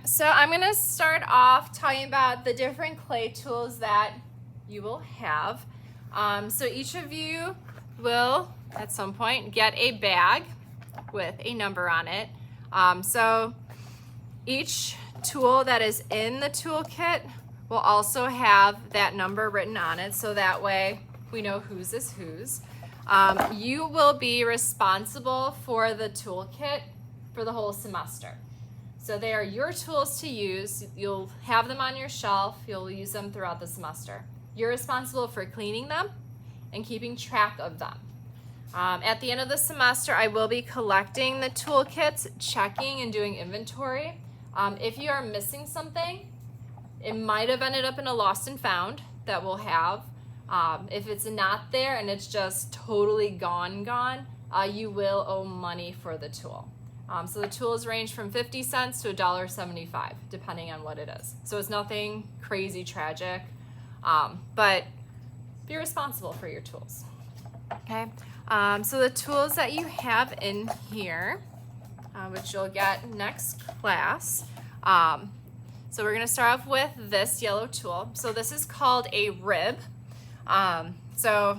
So I'm going to start off talking about the different clay tools that you will have. So each of you will, at some point, get a bag with a number on it. So each tool that is in the toolkit will also have that number written on it, so that way we know whose is whose. You will be responsible for the toolkit for the whole semester. So they are your tools to use. You'll have them on your shelf. You'll use them throughout the semester. You're responsible for cleaning them and keeping track of them. At the end of the semester, I will be collecting the toolkits, checking and doing inventory. If you are missing something, it might have ended up in a lost and found that we'll have. If it's not there and it's just totally gone, you will owe money for the tool. So the tools range from 50 cents to $1.75, depending on what it is. So it's nothing crazy tragic, but be responsible for your tools. Okay. So the tools that you have in here, which you'll get next class. So we're going to start off with this yellow tool. So this is called a rib. So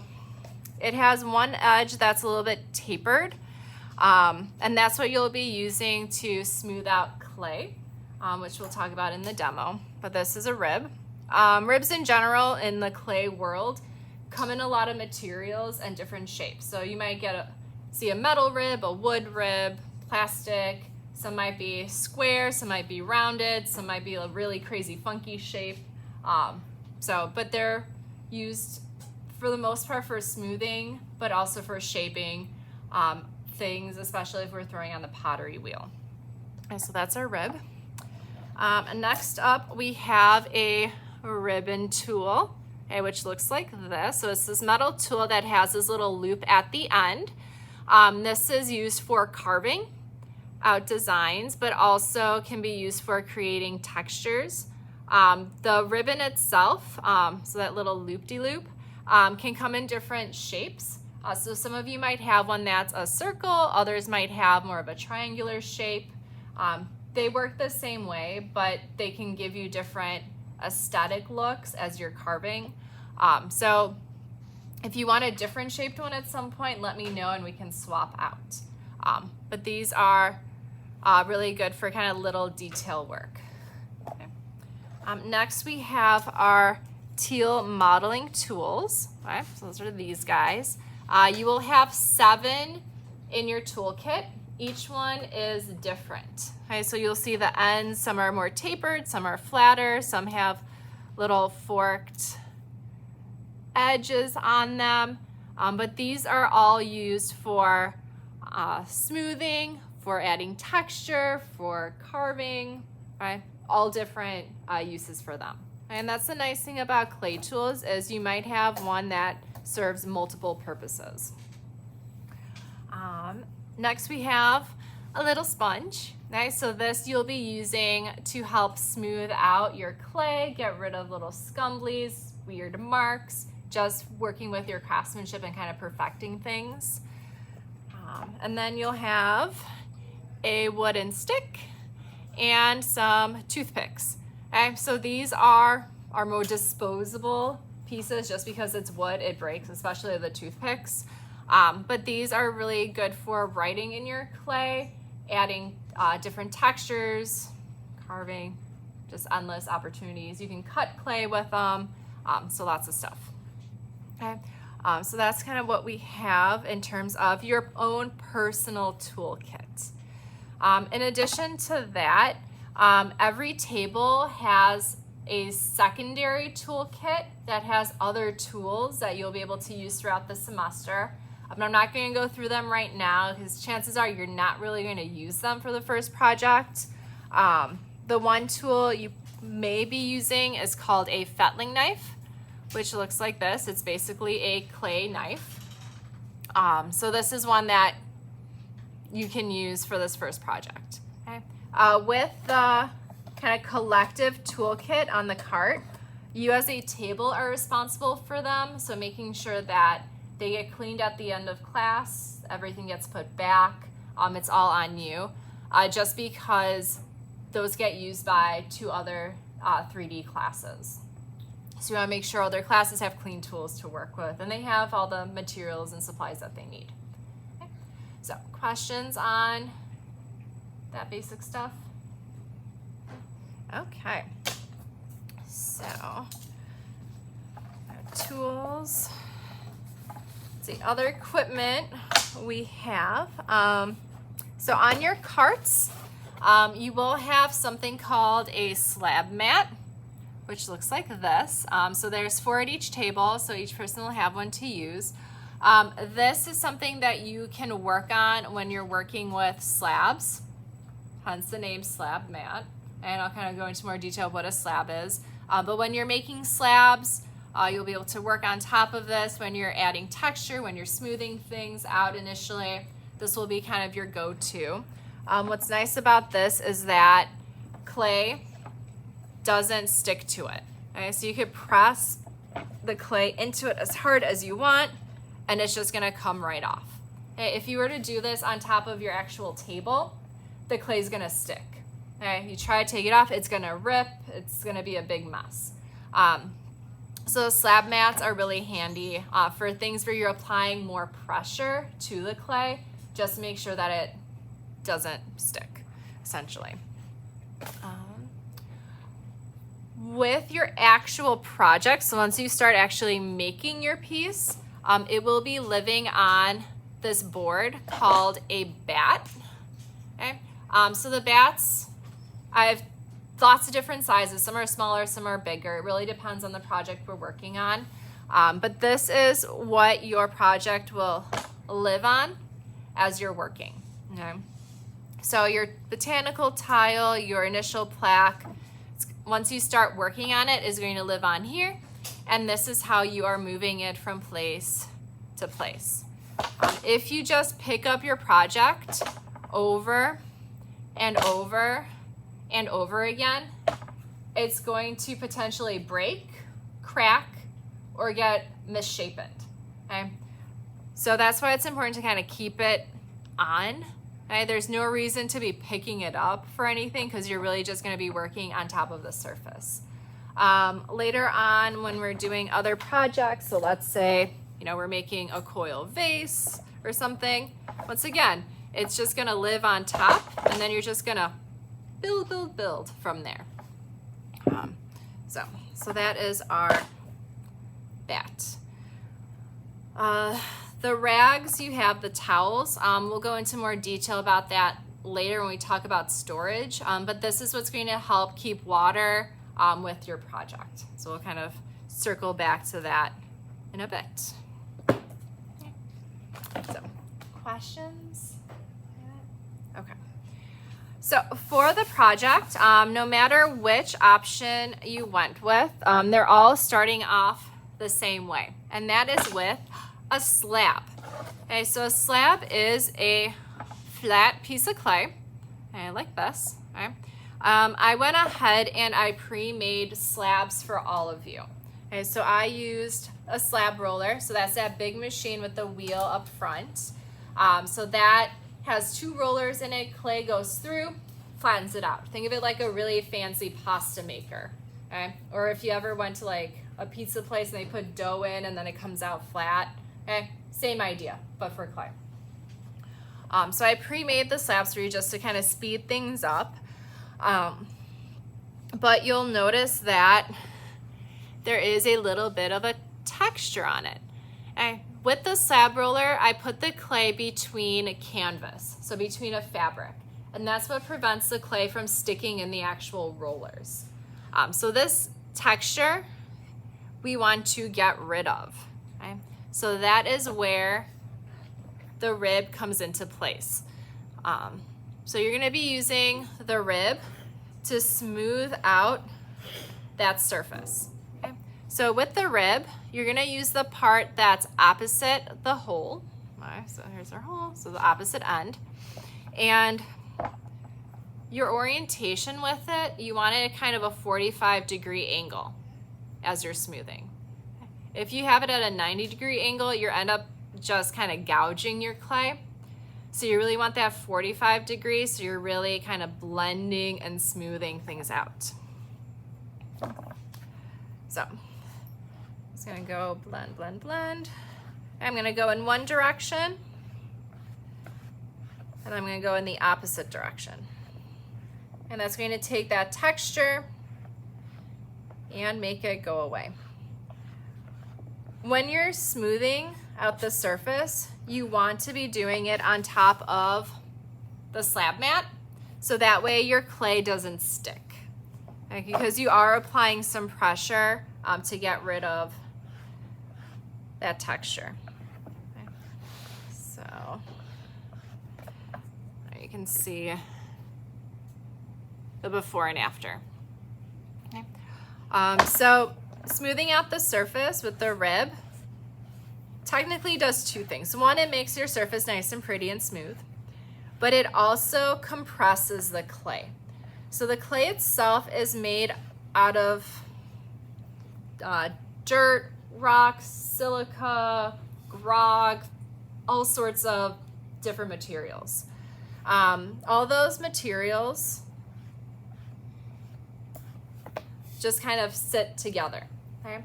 it has one edge that's a little bit tapered. And that's what you'll be using to smooth out clay, which we'll talk about in the demo. But this is a rib. Ribs in general in the clay world come in a lot of materials and different shapes. So you might see a metal rib, a wood rib, plastic. Some might be square, some might be rounded, some might be a really crazy funky shape. But they're used for the most part for smoothing, but also for shaping things, especially if we're throwing on the pottery wheel. And so that's our rib. And next up, we have a ribbon tool, okay, which looks like this. So it's this metal tool that has this little loop at the end. This is used for carving out designs, but also can be used for creating textures. The ribbon itself, so that little loop-de-loop, can come in different shapes. So some of you might have one that's a circle, others might have more of a triangular shape. They work the same way, but they can give you different aesthetic looks as you're carving. So if you want a different shaped one at some point, let me know and we can swap out. But these are really good for kind of little detail work. Okay. Next we have our teal modeling tools. Okay, so those are these guys. You will have 7 in your toolkit. Each one is different. Okay, so you'll see the ends, some are more tapered, some are flatter, some have little forked edges on them. But these are all used for smoothing, for adding texture, for carving, right? All different uses for them. And that's the nice thing about clay tools is you might have one that serves multiple purposes. Next we have a little sponge. Okay, so this you'll be using to help smooth out your clay, get rid of little scumblies, weird marks, just working with your craftsmanship and kind of perfecting things. And then you'll have a wooden stick and some toothpicks. Okay, so these are our more disposable pieces. Just because it's wood, it breaks, especially the toothpicks. But these are really good for writing in your clay, adding different textures, carving, just endless opportunities. You can cut clay with them, so lots of stuff. Okay, so that's kind of what we have in terms of your own personal toolkit. In addition to that, every table has a secondary toolkit that has other tools that you'll be able to use throughout the semester. I'm not going to go through them right now because chances are you're not really going to use them for the first project. The one tool you may be using is called a fettling knife, which looks like this. It's basically a clay knife. So this is one that you can use for this first project. Okay. With the kind of collective toolkit on the cart, you as a table are responsible for them. So making sure that they get cleaned at the end of class, everything gets put back. It's all on you. Just because those get used by 2 other 3D classes. So you want to make sure all their classes have clean tools to work with and they have all the materials and supplies that they need. Okay. So questions on that basic stuff? Okay. So tools. Let's see, other equipment we have. So on your carts, you will have something called a slab mat, which looks like this. So there's 4 at each table, so each person will have one to use. This is something that you can work on when you're working with slabs, hence the name slab mat. And I'll kind of go into more detail of what a slab is. But when you're making slabs, you'll be able to work on top of this when you're adding texture, when you're smoothing things out initially. This will be kind of your go-to. What's nice about this is that clay doesn't stick to it. Okay? So you could press the clay into it as hard as you want, and it's just gonna come right off. Okay? If you were to do this on top of your actual table, the clay is gonna stick. Okay? You try to take it off, it's gonna rip, it's gonna be a big mess. So slab mats are really handy for things where you're applying more pressure to the clay. Just make sure that it doesn't stick, essentially. With your actual project, so once you start actually making your piece, it will be living on this board called a bat. Okay? So the bats, I have lots of different sizes. Some are smaller, some are bigger. It really depends on the project we're working on. But this is what your project will live on as you're working. Okay? So your botanical tile, your initial plaque, once you start working on it, is going to live on here. And this is how you are moving it from place to place. If you just pick up your project over and over and over again, it's going to potentially break, crack, or get misshapen. Okay? So that's why it's important to kind of keep it on. Okay? There's no reason to be picking it up for anything because you're really just going to be working on top of the surface. Later on when we're doing other projects, so let's say, you know, we're making a coil vase or something, once again, it's just going to live on top and then you're just going to build from there. So that is our bat. The rags, you have the towels. We'll go into more detail about that later when we talk about storage, but this is what's going to help keep water with your project. So we'll kind of circle back to that in a bit. Okay. So, questions? Okay. So for the project, no matter which option you went with, they're all starting off the same way, and that is with a slab. Okay, so a slab is a flat piece of clay, okay, like this. Okay. I went ahead and I pre-made slabs for all of you. Okay, so I used a slab roller, so that's that big machine with the wheel up front. So that has 2 rollers in it, clay goes through, flattens it out. Think of it like a really fancy pasta maker. Okay? Or if you ever went to like a pizza place and they put dough in and then it comes out flat. Okay? Same idea, but for clay. So I pre-made the slabs for you just to kind of speed things up. But you'll notice that there is a little bit of a texture on it. Okay? With the slab roller, I put the clay between a canvas, so between a fabric. And that's what prevents the clay from sticking in the actual rollers. So this texture, we want to get rid of. Okay? So that is where the rib comes into place. So you're gonna be using the rib to smooth out that surface. Okay? So with the rib, you're gonna use the part that's opposite the hole. Okay, so here's our hole, so the opposite end. And your orientation with it, you want it at kind of a 45-degree angle as you're smoothing. If you have it at a 90-degree angle, you end up just kind of gouging your clay. So you really want that 45 degrees, so you're really kind of blending and smoothing things out. So I'm just gonna go blend, blend, blend. I'm gonna go in one direction, and I'm gonna go in the opposite direction. And that's going to take that texture and make it go away. When you're smoothing out the surface, you want to be doing it on top of the slab mat, so that way your clay doesn't stick. Okay, because you are applying some pressure to get rid of that texture. Okay. So there you can see the before and after. Okay. So smoothing out the surface with the rib technically does two things. One, it makes your surface nice and pretty and smooth, but it also compresses the clay. So the clay itself is made out of dirt, rocks, silica, grog, all sorts of different materials. All those materials just kind of sit together, okay?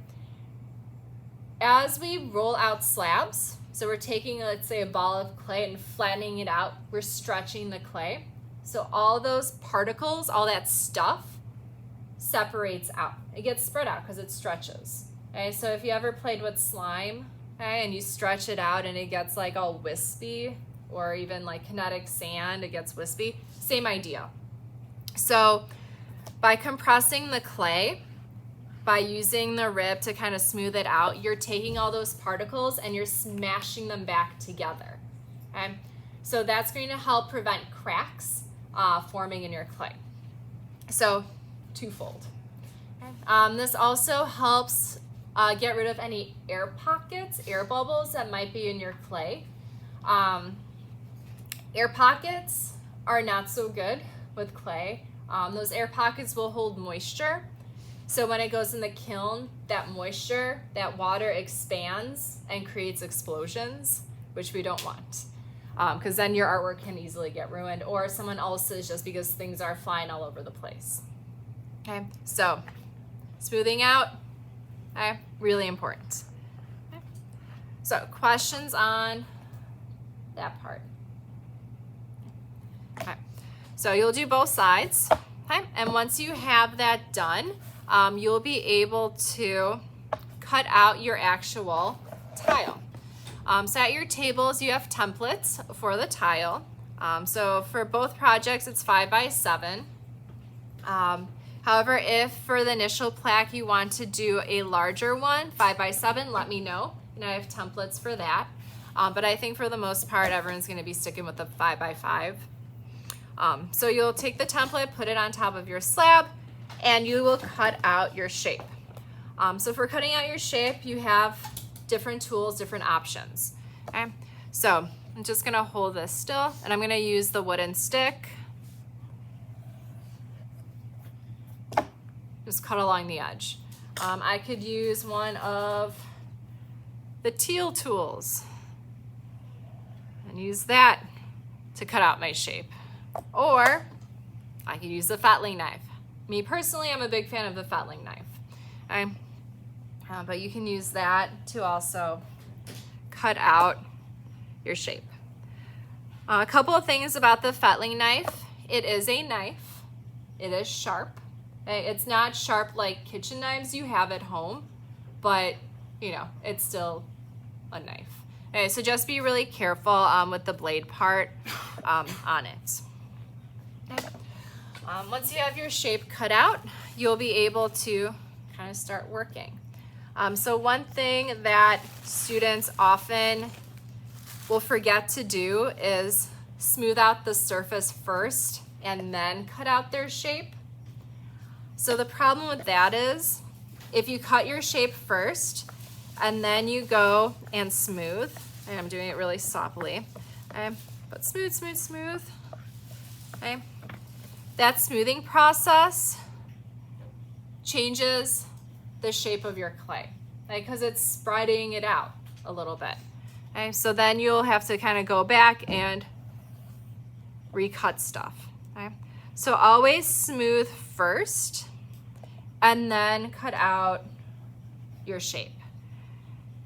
As we roll out slabs, so we're taking, let's say, a ball of clay and flattening it out, we're stretching the clay. So all those particles, all that stuff separates out. It gets spread out because it stretches, okay? So if you ever played with slime, okay, and you stretch it out and it gets like all wispy, or even like kinetic sand, it gets wispy, same idea. So by compressing the clay, by using the rib to kind of smooth it out, you're taking all those particles and you're smashing them back together, okay? So that's going to help prevent cracks forming in your clay. So twofold. Okay. This also helps get rid of any air pockets, air bubbles that might be in your clay. Air pockets are not so good with clay. Those air pockets will hold moisture. So when it goes in the kiln, that moisture, that water expands and creates explosions, which we don't want. Because then your artwork can easily get ruined, or someone else's, just because things are flying all over the place. Okay, so smoothing out, okay, really important. Okay. So questions on that part? Okay, so you'll do both sides, okay, and once you have that done, you'll be able to cut out your actual tile. So at your tables, you have templates for the tile. So for both projects, it's 5 by 7. However, if for the initial plaque you want to do a larger one, 5 by 7, let me know, and I have templates for that. But I think for the most part, everyone's going to be sticking with the 5 by 5. So you'll take the template, put it on top of your slab, and you will cut out your shape. So for cutting out your shape, you have different tools, different options. Okay, so I'm just gonna hold this still, and I'm gonna use the wooden stick. Just cut along the edge. I could use one of the teal tools and use that to cut out my shape. Or I could use the fettling knife. Me personally, I'm a big fan of the fettling knife. Okay? But you can use that to also cut out your shape. A couple of things about the fettling knife. It is a knife. It is sharp. Okay? It's not sharp like kitchen knives you have at home, but you know, it's still a knife. Okay, so just be really careful with the blade part on it. Okay. Once you have your shape cut out, you'll be able to kind of start working. So one thing that students often will forget to do is smooth out the surface first and then cut out their shape. So the problem with that is if you cut your shape first and then you go and smooth, and I'm doing it really softly, okay, but smooth, smooth, smooth, okay, that smoothing process changes the shape of your clay, because it's spreading it out a little bit. Okay, so then you'll have to kind of go back and recut stuff. Okay? So always smooth first and then cut out your shape.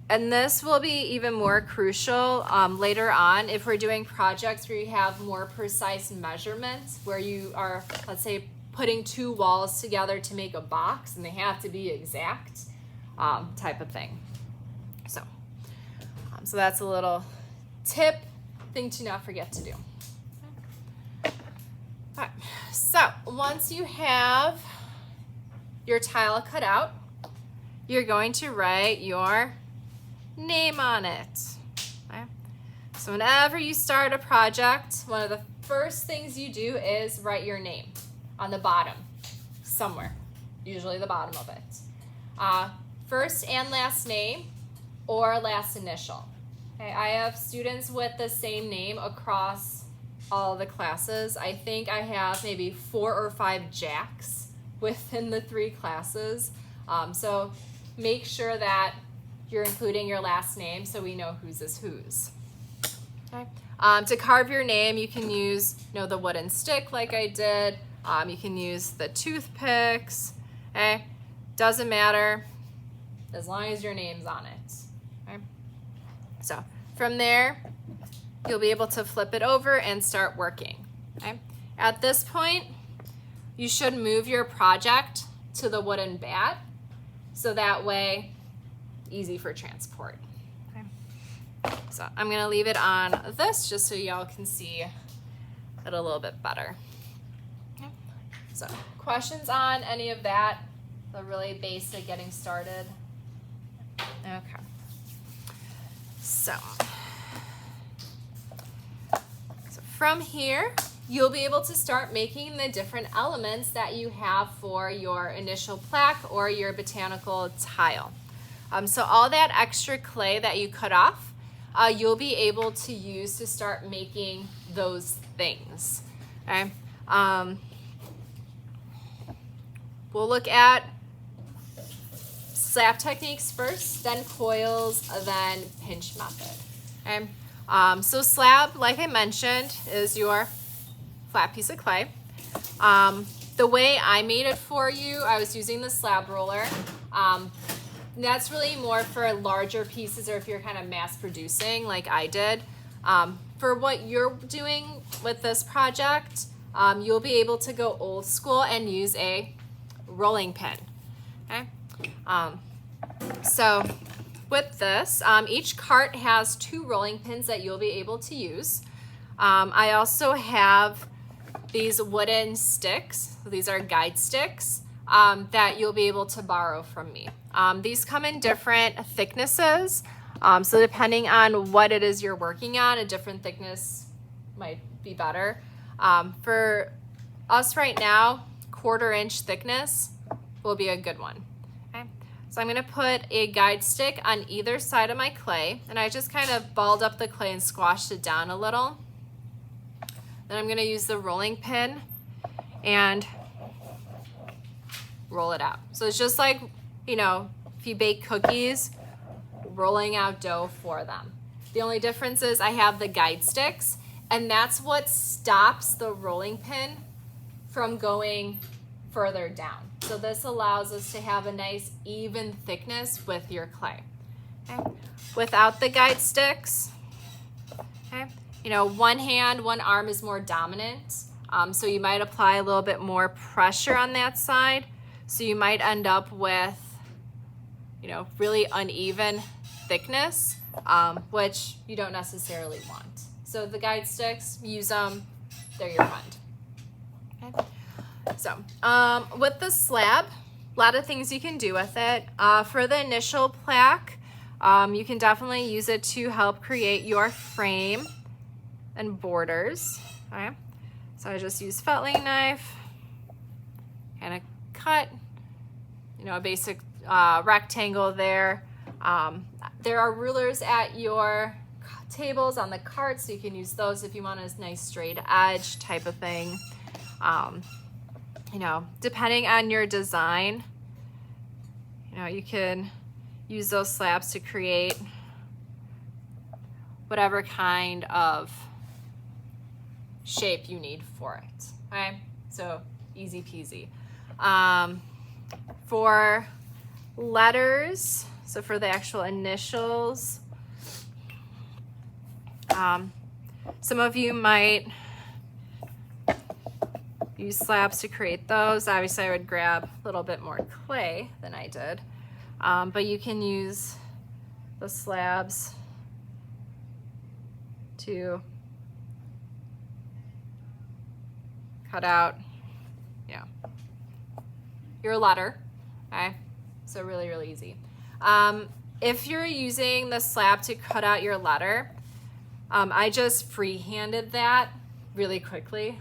And this will be even more crucial later on if we're doing projects where you have more precise measurements, where you are, let's say, putting two walls together to make a box and they have to be exact, type of thing. So that's a little tip, thing to not forget to do. All right, so once you have your tile cut out, you're going to write your name on it. Okay? So whenever you start a project, one of the first things you do is write your name on the bottom, somewhere, usually the bottom of it. First and last name or last initial. Okay, I have students with the same name across all the classes. I think I have maybe 4 or 5 Jacks within the 3 classes. So make sure that you're including your last name so we know whose is whose. Okay. To carve your name, you can use the wooden stick like I did. You can use the toothpicks. Okay? Doesn't matter as long as your name's on it. Okay? So from there, you'll be able to flip it over and start working. Okay? At this point, you should move your project to the wooden bat so that way, easy for transport. Okay? So I'm gonna leave it on this just so y'all can see it a little bit better. Okay? So questions on any of that? The really basic getting started. Okay. So from here, you'll be able to start making the different elements that you have for your initial plaque or your botanical tile. So all that extra clay that you cut off, you'll be able to use to start making those things. Okay? We'll look at slab techniques first, then coils, then pinch method. Okay? So slab, like I mentioned, is your flat piece of clay. The way I made it for you, I was using the slab roller. That's really more for larger pieces or if you're kind of mass producing like I did. For what you're doing with this project, you'll be able to go old school and use a rolling pin. Okay? So with this, each cart has 2 rolling pins that you'll be able to use. I also have these wooden sticks. These are guide sticks that you'll be able to borrow from me. These come in different thicknesses. So depending on what it is you're working on, a different thickness might be better. For us right now, 1/4 inch thickness will be a good one. Okay? So I'm gonna put a guide stick on either side of my clay, and I just kind of balled up the clay and squashed it down a little. Then I'm gonna use the rolling pin and roll it out. So it's just like, if you bake cookies, rolling out dough for them. The only difference is I have the guide sticks, and that's what stops the rolling pin from going further down. So this allows us to have a nice even thickness with your clay. Okay? Without the guide sticks, okay, one hand, one arm is more dominant. So you might apply a little bit more pressure on that side. So you might end up with, really uneven thickness, which you don't necessarily want. So the guide sticks, use them, they're your friend. Okay. So with the slab, a lot of things you can do with it. For the initial plaque, you can definitely use it to help create your frame and borders. Okay. So I just use fettling knife, kind of cut, a basic rectangle there. There are rulers at your tables on the cart, so you can use those if you want a nice straight edge type of thing. Depending on your design, you can use those slabs to create whatever kind of shape you need for it. Okay, so easy peasy. For letters, so for the actual initials, some of you might use slabs to create those. Obviously I would grab a little bit more clay than I did, but you can use the slabs to cut out, your letter. Okay, so really, really easy. If you're using the slab to cut out your letter, I just free-handed that really quickly.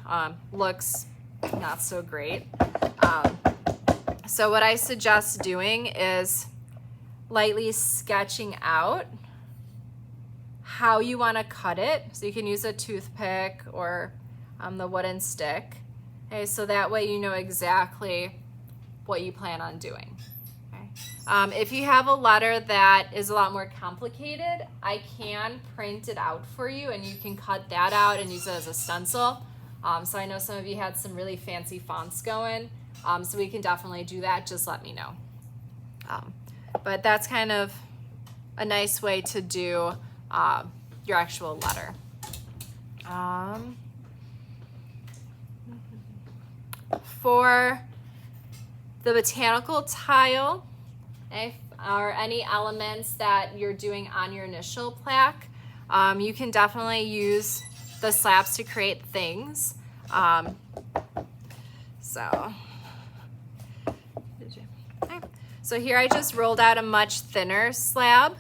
Looks not so great. So what I suggest doing is lightly sketching out how you want to cut it. So you can use a toothpick or the wooden stick. Okay, so that way you know exactly what you plan on doing. Okay. If you have a letter that is a lot more complicated, I can print it out for you and you can cut that out and use it as a stencil. So I know some of you had some really fancy fonts going, so we can definitely do that. Just let me know. But that's kind of a nice way to do your actual letter. For the botanical tile, or any elements that you're doing on your initial plaque, you can definitely use the slabs to create things. So here I just rolled out a much thinner slab.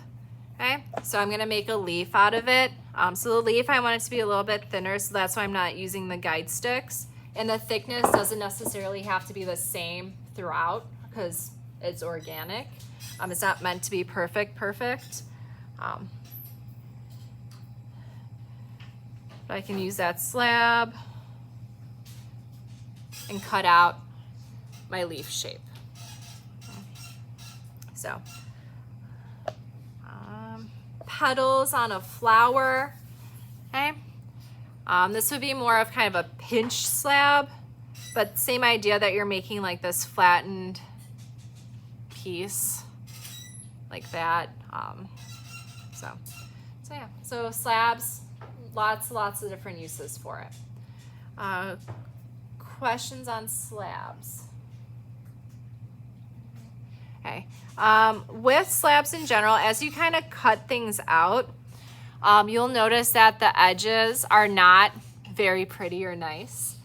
Okay, so I'm gonna make a leaf out of it. So the leaf, I want it to be a little bit thinner, so that's why I'm not using the guide sticks. And the thickness doesn't necessarily have to be the same throughout because it's organic. It's not meant to be perfect. But I can use that slab and cut out my leaf shape. So, petals on a flower, okay? This would be more of kind of a pinch slab, but same idea that you're making like this flattened piece like that. So yeah, so slabs, lots of different uses for it. Questions on slabs? Okay, with slabs in general, as you kind of cut things out, you'll notice that the edges are not very pretty or nice.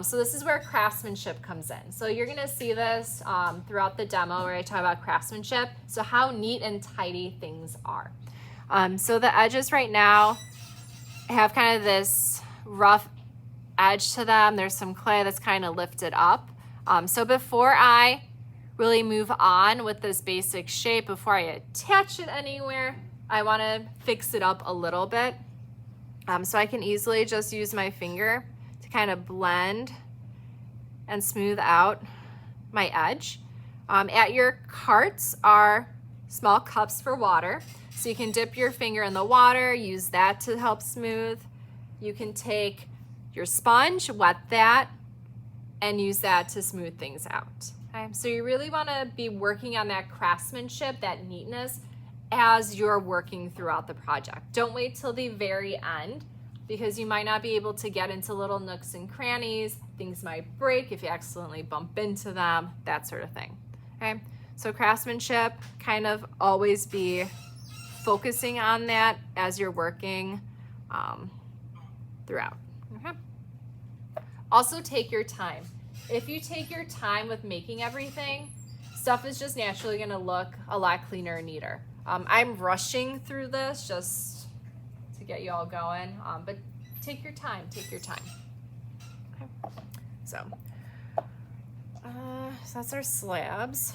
So this is where craftsmanship comes in. So you're gonna see this throughout the demo where I talk about craftsmanship, so how neat and tidy things are. So the edges right now have kind of this rough edge to them. There's some clay that's kind of lifted up. So before I really move on with this basic shape, before I attach it anywhere, I want to fix it up a little bit. So I can easily just use my finger to kind of blend and smooth out my edge. At your carts are small cups for water. So you can dip your finger in the water, use that to help smooth. You can take your sponge, wet that, and use that to smooth things out. Okay? So you really want to be working on that craftsmanship, that neatness, as you're working throughout the project. Don't wait till the very end, because you might not be able to get into little nooks and crannies. Things might break if you accidentally bump into them, that sort of thing. Okay, so craftsmanship, kind of always be focusing on that as you're working throughout. Okay. Also take your time. If you take your time with making everything, stuff is just naturally gonna look a lot cleaner and neater. I'm rushing through this just to get you all going, but take your time, Okay. So that's our slabs.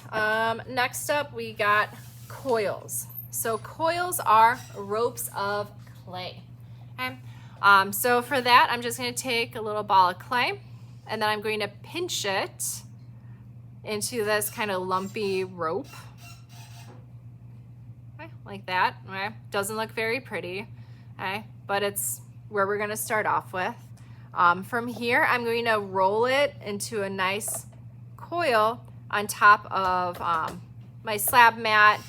Next up, we got coils. So coils are ropes of clay. Okay. So for that, I'm just gonna take a little ball of clay, and then I'm going to pinch it into this kind of lumpy rope. Okay, like that. Okay. Doesn't look very pretty, okay, but it's where we're gonna start off with. From here, I'm going to roll it into a nice coil on top of my slab mat.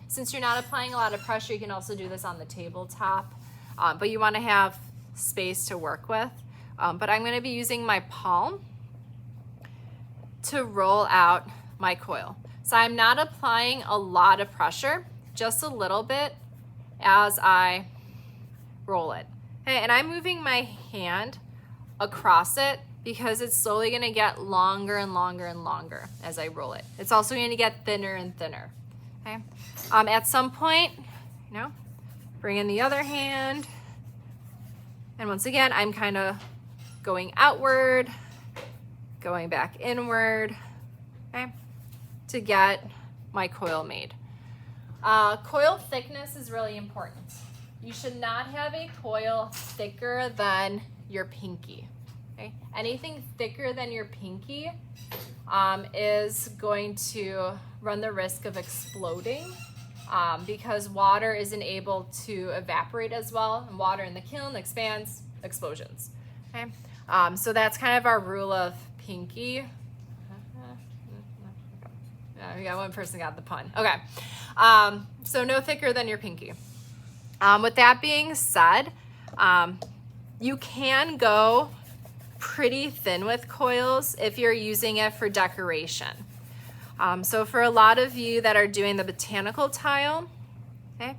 Since you're not applying a lot of pressure, you can also do this on the tabletop, but you want to have space to work with. But I'm going to be using my palm to roll out my coil. So I'm not applying a lot of pressure, just a little bit as I roll it. Okay, and I'm moving my hand across it because it's slowly going to get longer and longer and longer as I roll it. It's also going to get thinner and thinner. Okay. At some point, bring in the other hand, and once again, I'm kind of going outward, going back inward, okay, to get my coil made. Coil thickness is really important. You should not have a coil thicker than your pinky. Okay? Anything thicker than your pinky is going to run the risk of exploding because water isn't able to evaporate as well, and water in the kiln expands, explosions. Okay? So that's kind of our rule of pinky. Yeah, we got one person got the pun. Okay, so no thicker than your pinky. With that being said, you can go pretty thin with coils if you're using it for decoration. So for a lot of you that are doing the botanical tile, okay,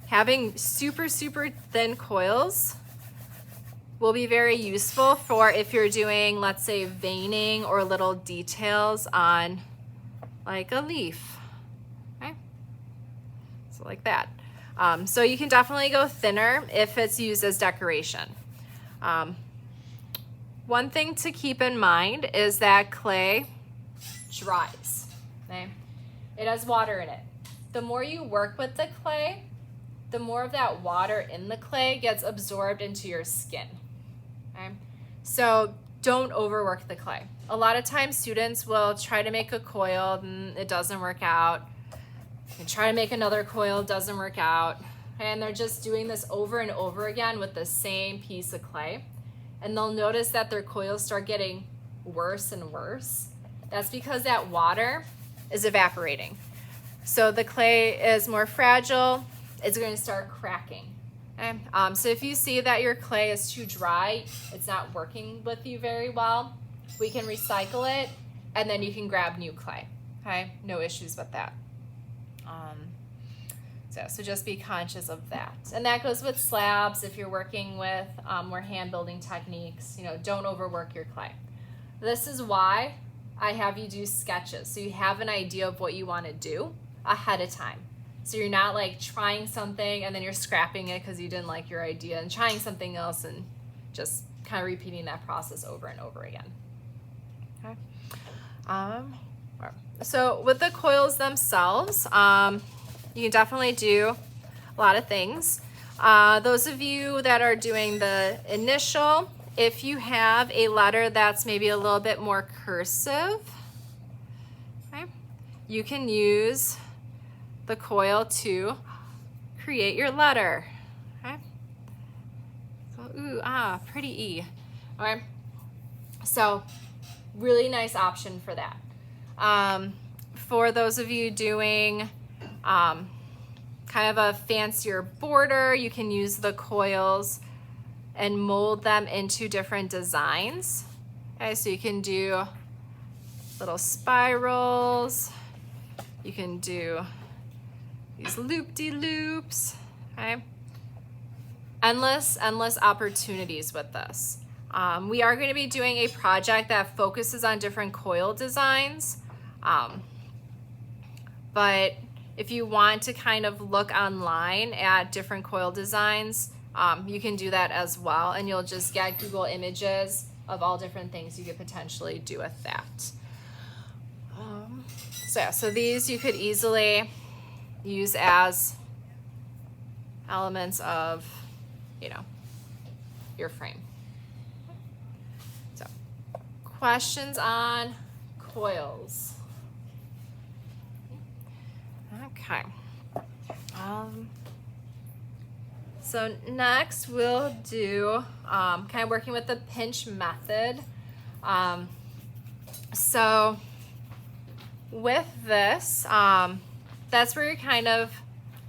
having super, super thin coils will be very useful for if you're doing, let's say, veining or little details on like a leaf, okay? So like that. So you can definitely go thinner if it's used as decoration. One thing to keep in mind is that clay dries, okay? It has water in it. The more you work with the clay, the more of that water in the clay gets absorbed into your skin, okay? So don't overwork the clay. A lot of times students will try to make a coil and it doesn't work out. And try to make another coil, doesn't work out. And they're just doing this over and over again with the same piece of clay. And they'll notice that their coils start getting worse and worse. That's because that water is evaporating. So the clay is more fragile, it's going to start cracking. Okay? So if you see that your clay is too dry, it's not working with you very well, we can recycle it and then you can grab new clay. Okay? No issues with that. So just be conscious of that. And that goes with slabs. If you're working with more hand building techniques, don't overwork your clay. This is why I have you do sketches. So you have an idea of what you want to do ahead of time. So you're not like trying something and then you're scrapping it because you didn't like your idea and trying something else and just kind of repeating that process over and over again. Okay. So with the coils themselves, you can definitely do a lot of things. Those of you that are doing the initial, if you have a letter that's maybe a little bit more cursive, okay, you can use the coil to create your letter. Okay. So, pretty E. Okay. So really nice option for that. For those of you doing kind of a fancier border, you can use the coils and mold them into different designs. Okay, so you can do little spirals, you can do these loop-de-loops, okay? Endless opportunities with this. We are going to be doing a project that focuses on different coil designs, but if you want to kind of look online at different coil designs, you can do that as well, and you'll just get Google images of all different things you could potentially do with that. So these you could easily use as elements of, your frame. So, questions on coils? Okay. So next we'll do kind of working with the pinch method. So with this, that's where you're kind of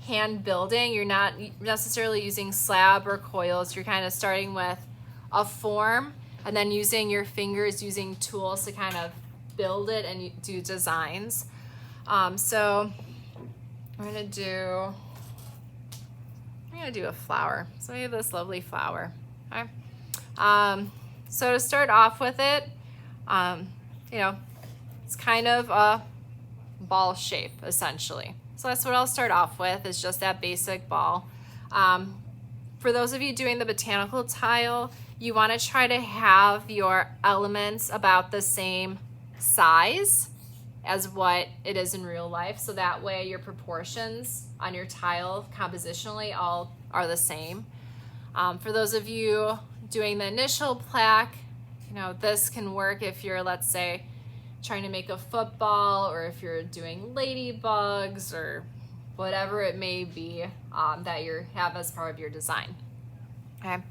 hand building. You're not necessarily using slab or coils. You're kind of starting with a form and then using your fingers, using tools to kind of build it and do designs. So we're gonna do a flower. So we have this lovely flower. Okay. So to start off with it, you know, it's kind of a ball shape essentially. So that's what I'll start off with, is just that basic ball. For those of you doing the botanical tile, you want to try to have your elements about the same size as what it is in real life, so that way your proportions on your tile compositionally all are the same. For those of you doing the initial plaque, you know, this can work if you're, let's say, trying to make a football, or if you're doing ladybugs or whatever it may be that you have as part of your design. Okay,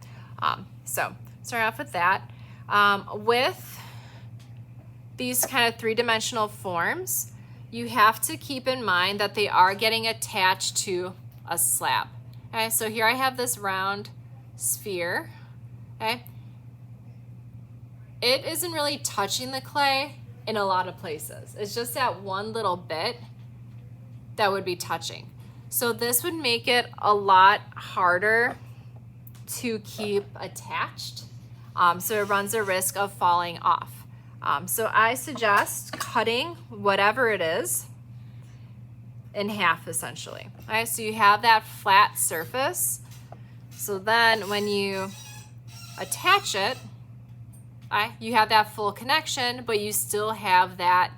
so start off with that. With these kind of three-dimensional forms, you have to keep in mind that they are getting attached to a slab. Okay, so here I have this round sphere. Okay, it isn't really touching the clay in a lot of places. It's just that one little bit that would be touching. So this would make it a lot harder to keep attached. So it runs a risk of falling off. So I suggest cutting whatever it is in half essentially. All right, so you have that flat surface. So then when you attach it, you have that full connection, but you still have that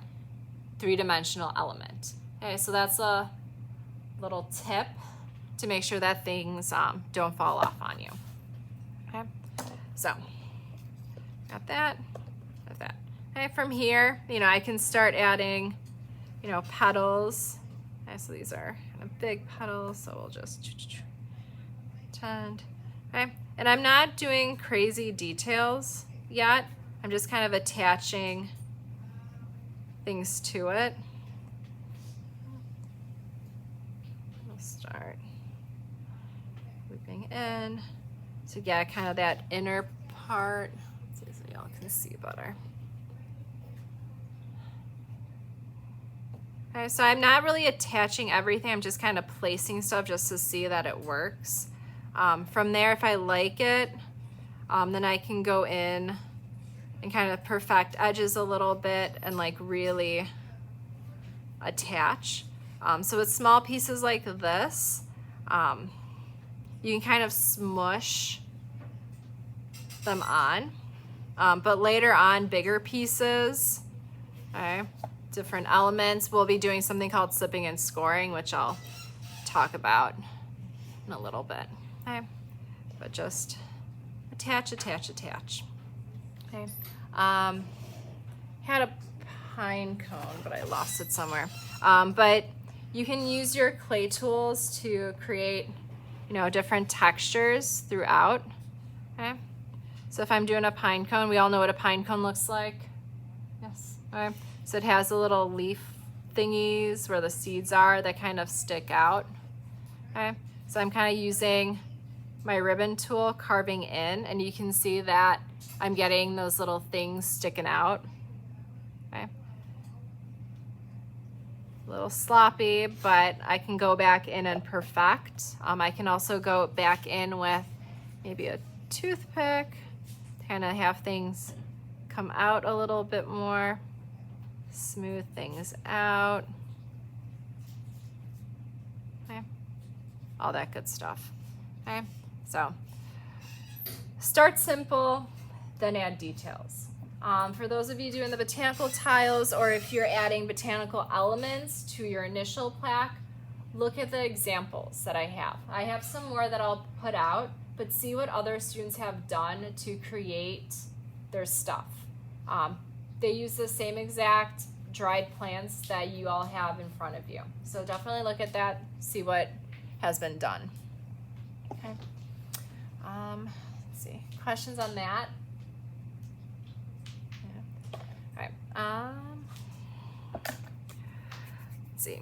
three-dimensional element. Okay, so that's a little tip to make sure that things don't fall off on you. Okay, so got that. Okay, from here, you know, I can start adding, you know, petals. Okay, so these are kind of big petals, so we'll just tend. Okay, and I'm not doing crazy details yet. I'm just kind of attaching things to it. We'll start looping in to get kind of that inner part. Let's see so y'all can see better. Okay, so I'm not really attaching everything. I'm just kind of placing stuff just to see that it works. From there, if I like it, then I can go in and kind of perfect edges a little bit and like really attach. So with small pieces like this, you can kind of smush them on. But later on, bigger pieces, okay, different elements, we'll be doing something called slipping and scoring, which I'll talk about in a little bit. Okay, but just attach. Okay, had a pine cone, but I lost it somewhere. But you can use your clay tools to create, you know, different textures throughout. Okay, so if I'm doing a pine cone, we all know what a pine cone looks like. Yes. Okay. So it has the little leaf thingies where the seeds are that kind of stick out. Okay, so I'm kind of using my ribbon tool, carving in, and you can see that I'm getting those little things sticking out. Okay, a little sloppy, but I can go back in and perfect. I can also go back in with maybe a toothpick, kind of have things come out a little bit more, smooth things out. Okay, all that good stuff. Okay, so start simple, then add details. For those of you doing the botanical tiles, or if you're adding botanical elements to your initial plaque, look at the examples that I have. I have some more that I'll put out, but see what other students have done to create their stuff. They use the same exact dried plants that you all have in front of you. So definitely look at that, see what has been done. Okay. Let's see, questions on that? Yeah. All right. Let's see.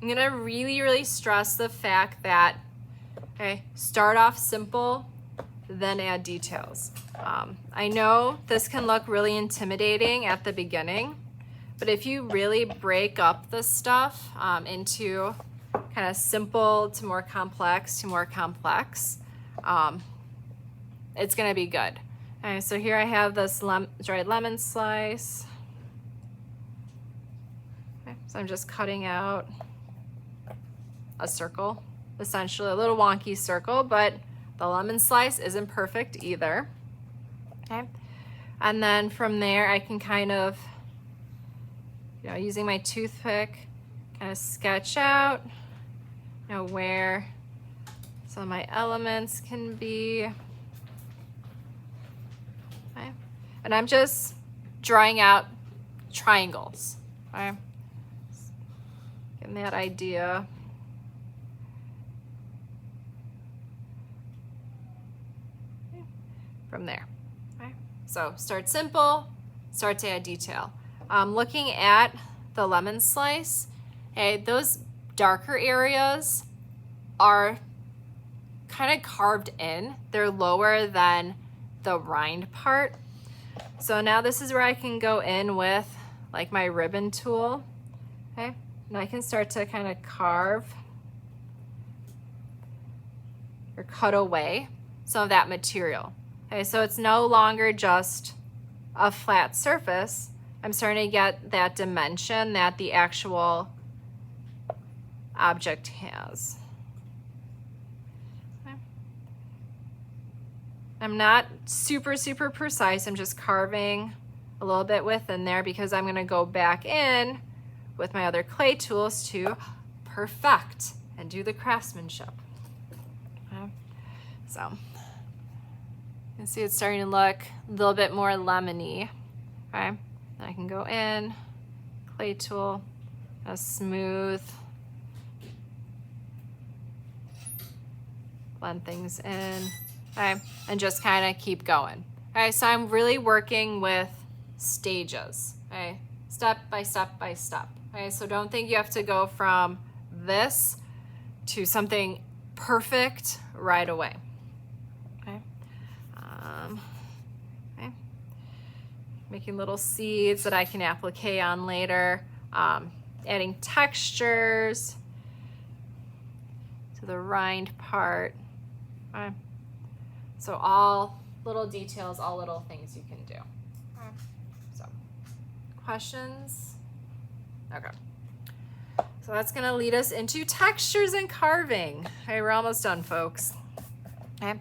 I'm gonna really stress the fact that, okay, start off simple, then add details. I know this can look really intimidating at the beginning, but if you really break up the stuff into kind of simple to more complex, it's gonna be good. Okay, so here I have this dried lemon slice. Okay, so I'm just cutting out a circle, essentially a little wonky circle, but the lemon slice isn't perfect either. Okay, and then from there I can kind of, using my toothpick, kind of sketch out, where some of my elements can be. Okay, and I'm just drawing out triangles. Okay, getting that idea. From there. Okay. So start simple, start to add detail. Looking at the lemon slice, okay, those darker areas are kind of carved in. They're lower than the rind part. So now this is where I can go in with like my ribbon tool, okay? And I can start to kind of carve or cut away some of that material. Okay, so it's no longer just a flat surface. I'm starting to get that dimension that the actual object has. Okay. I'm not super precise. I'm just carving a little bit within there because I'm gonna go back in with my other clay tools to perfect and do the craftsmanship. Okay. So you can see it's starting to look a little bit more lemony. Okay, and I can go in, clay tool, smooth, blend things in, okay, and just kind of keep going. Okay, so I'm really working with stages, okay, step by step by step. Okay, so don't think you have to go from this to something perfect right away. Okay. Okay. Making little seeds that I can applique on later. Adding textures to the rind part. Okay. So all little details, all little things you can do. Okay. So, questions? Okay. So that's gonna lead us into textures and carving. Okay, we're almost done, folks. Okay.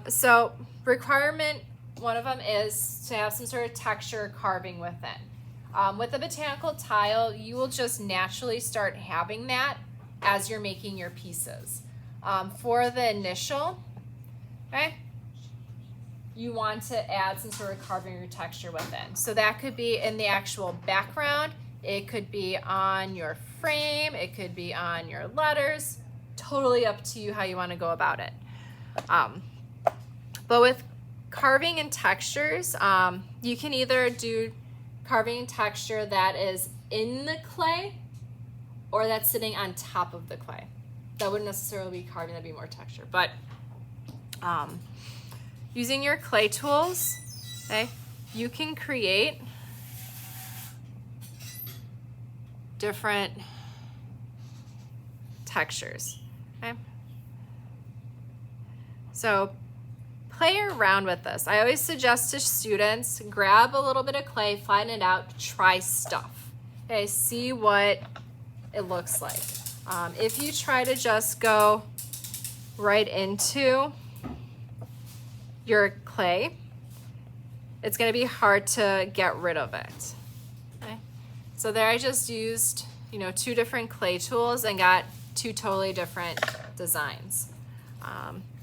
So requirement, one of them is to have some sort of texture carving within. With a botanical tile, you will just naturally start having that as you're making your pieces. For the initial, okay, you want to add some sort of carving or texture within. So that could be in the actual background, it could be on your frame, it could be on your letters, totally up to you how you want to go about it. But with carving and textures, you can either do carving and texture that is in the clay or that's sitting on top of the clay. That wouldn't necessarily be carving, that'd be more texture. But using your clay tools, okay, you can create different textures. Okay? So play around with this. I always suggest to students, grab a little bit of clay, flatten it out, try stuff. Okay, see what it looks like. If you try to just go right into your clay, it's gonna be hard to get rid of it. Okay? So there I just used, 2 different clay tools and got 2 totally different designs.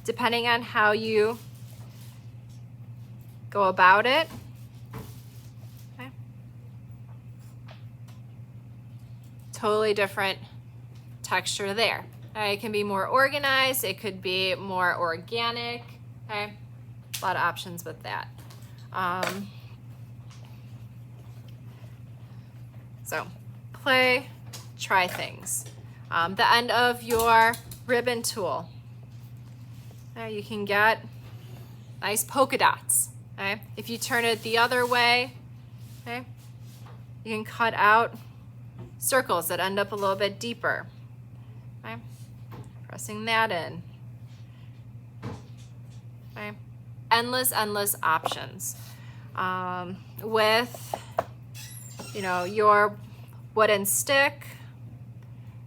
Depending on how you go about it, okay, totally different texture there. Okay? It can be more organized, it could be more organic. Okay? A lot of options with that. So play, try things. The end of your ribbon tool. You can get nice polka dots. Okay? If you turn it the other way, okay, you can cut out circles that end up a little bit deeper. Okay? Pressing that in. Okay? Endless options. With, you know, your wooden stick,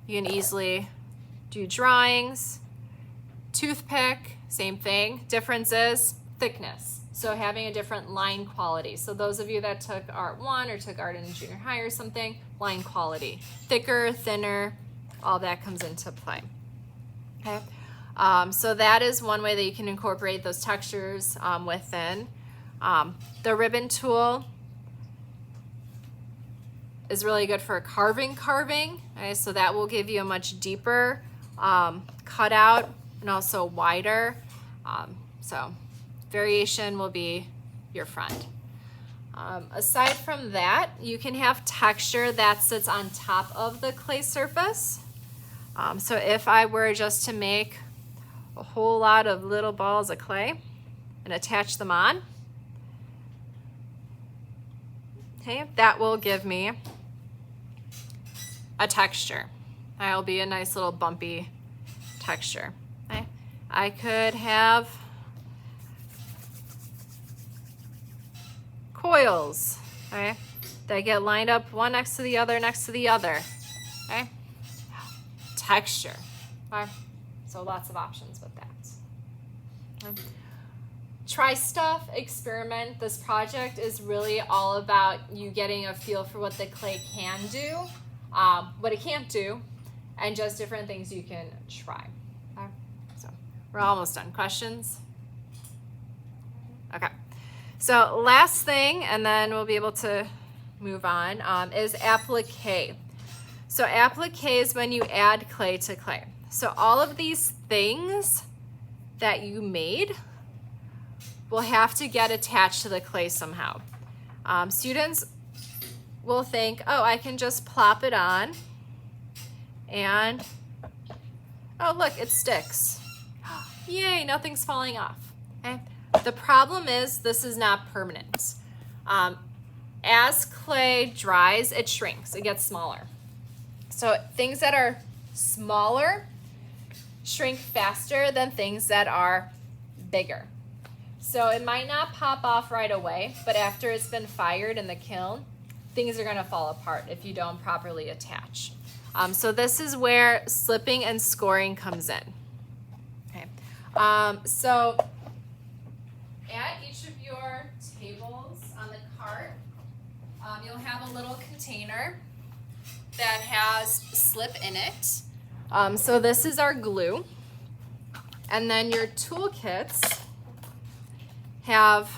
you can easily do drawings. Toothpick, same thing. Difference is thickness. So having a different line quality. So those of you that took Art 1 or took art in junior high or something, line quality. Thicker, thinner, all that comes into play. Okay. So that is one way that you can incorporate those textures within. The ribbon tool is really good for carving. Okay, so that will give you a much deeper cutout and also wider. So variation will be your friend. Aside from that, you can have texture that sits on top of the clay surface. So if I were just to make a whole lot of little balls of clay and attach them on, okay, that will give me a texture. That'll be a nice little bumpy texture. Okay? I could have coils, okay, that get lined up one next to the other, okay? Texture, okay? So lots of options with that. Okay. Try stuff, experiment. This project is really all about you getting a feel for what the clay can do, what it can't do, and just different things you can try. Okay. So we're almost done. Questions? Okay. So last thing, and then we'll be able to move on, is applique. So applique is when you add clay to clay. So all of these things that you made will have to get attached to the clay somehow. Students will think, oh, I can just plop it on and, oh, look, it sticks. Yay, nothing's falling off. Okay? The problem is this is not permanent. As clay dries, it shrinks, it gets smaller. So things that are smaller shrink faster than things that are bigger. So it might not pop off right away, but after it's been fired in the kiln, things are gonna fall apart if you don't properly attach. So this is where slipping and scoring comes in. Okay. So at each of your tables on the cart, you'll have a little container that has slip in it. So this is our glue. And then your toolkits have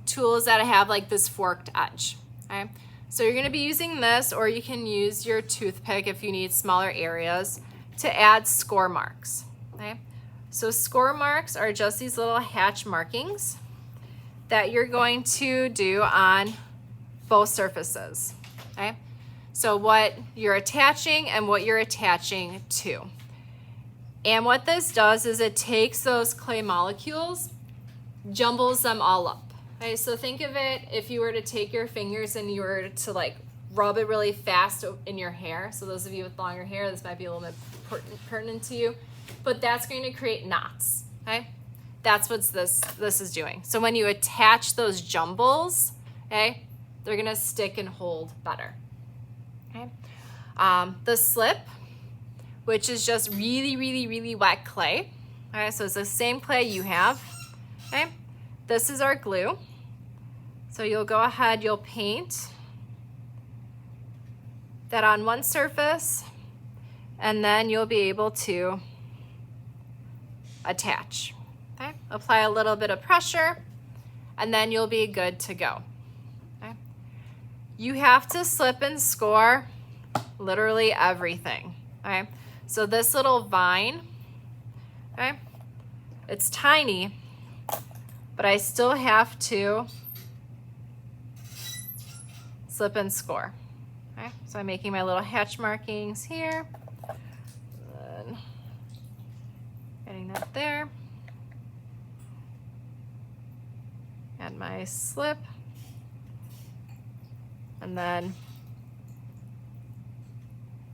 tools that have like this forked edge. Okay? So you're gonna be using this, or you can use your toothpick if you need smaller areas to add score marks. Okay? So score marks are just these little hatch markings that you're going to do on both surfaces. Okay? So what you're attaching and what you're attaching to. And what this does is it takes those clay molecules, jumbles them all up. Okay, so think of it if you were to take your fingers and you were to like rub it really fast in your hair. So those of you with longer hair, this might be a little bit pertinent to you, but that's going to create knots. Okay, that's what this is doing. So when you attach those jumbles, okay, they're gonna stick and hold better. Okay, the slip, which is just really wet clay. All right, so it's the same clay you have. Okay, this is our glue. So you'll go ahead, you'll paint that on one surface, and then you'll be able to attach. Okay, apply a little bit of pressure, and then you'll be good to go. Okay, you have to slip and score literally everything. Okay, So this little vine, okay, it's tiny, but I still have to slip and score. Okay, so I'm making my little hatch markings here. And getting that there. Add my slip. And then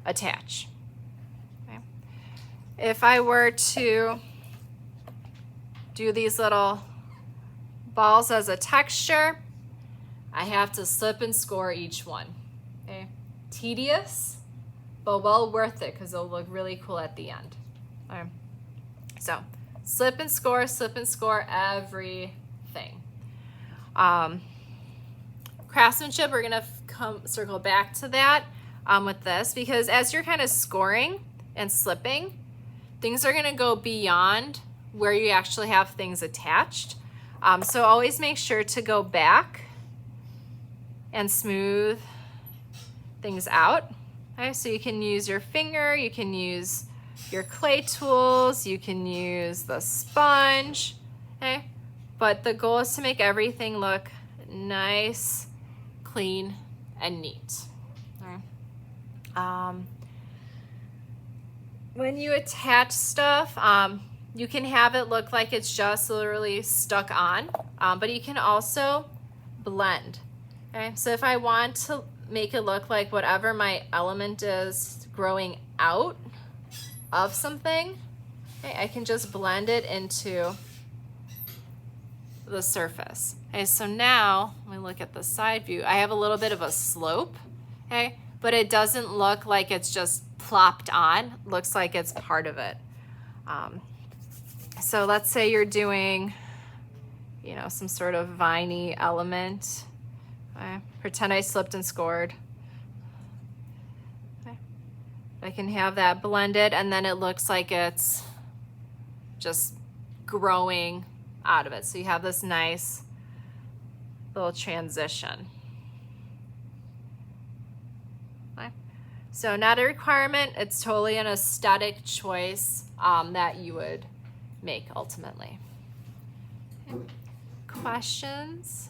attach. Okay. If I were to do these little balls as a texture, I have to slip and score each one. Okay. Tedious, but well worth it because they'll look really cool at the end. All right. So slip and score everything. Craftsmanship, we're gonna circle back to that with this, because as you're kind of scoring and slipping, things are gonna go beyond where you actually have things attached. So always make sure to go back and smooth things out. Okay, so you can use your finger, you can use your clay tools, you can use the sponge, okay? But the goal is to make everything look nice, clean, and neat. Okay. When you attach stuff, you can have it look like it's just literally stuck on, but you can also blend. Okay, so if I want to make it look like whatever my element is growing out of something, okay, I can just blend it into the surface. Okay, so now when we look at the side view, I have a little bit of a slope, okay, but it doesn't look like it's just plopped on. It looks like it's part of it. So let's say you're doing, you know, some sort of viney element. Okay. Pretend I slipped and scored. Okay. I can have that blended, and then it looks like it's just growing out of it. So you have this nice little transition. Okay. So not a requirement, it's totally an aesthetic choice that you would make ultimately. Okay. Questions?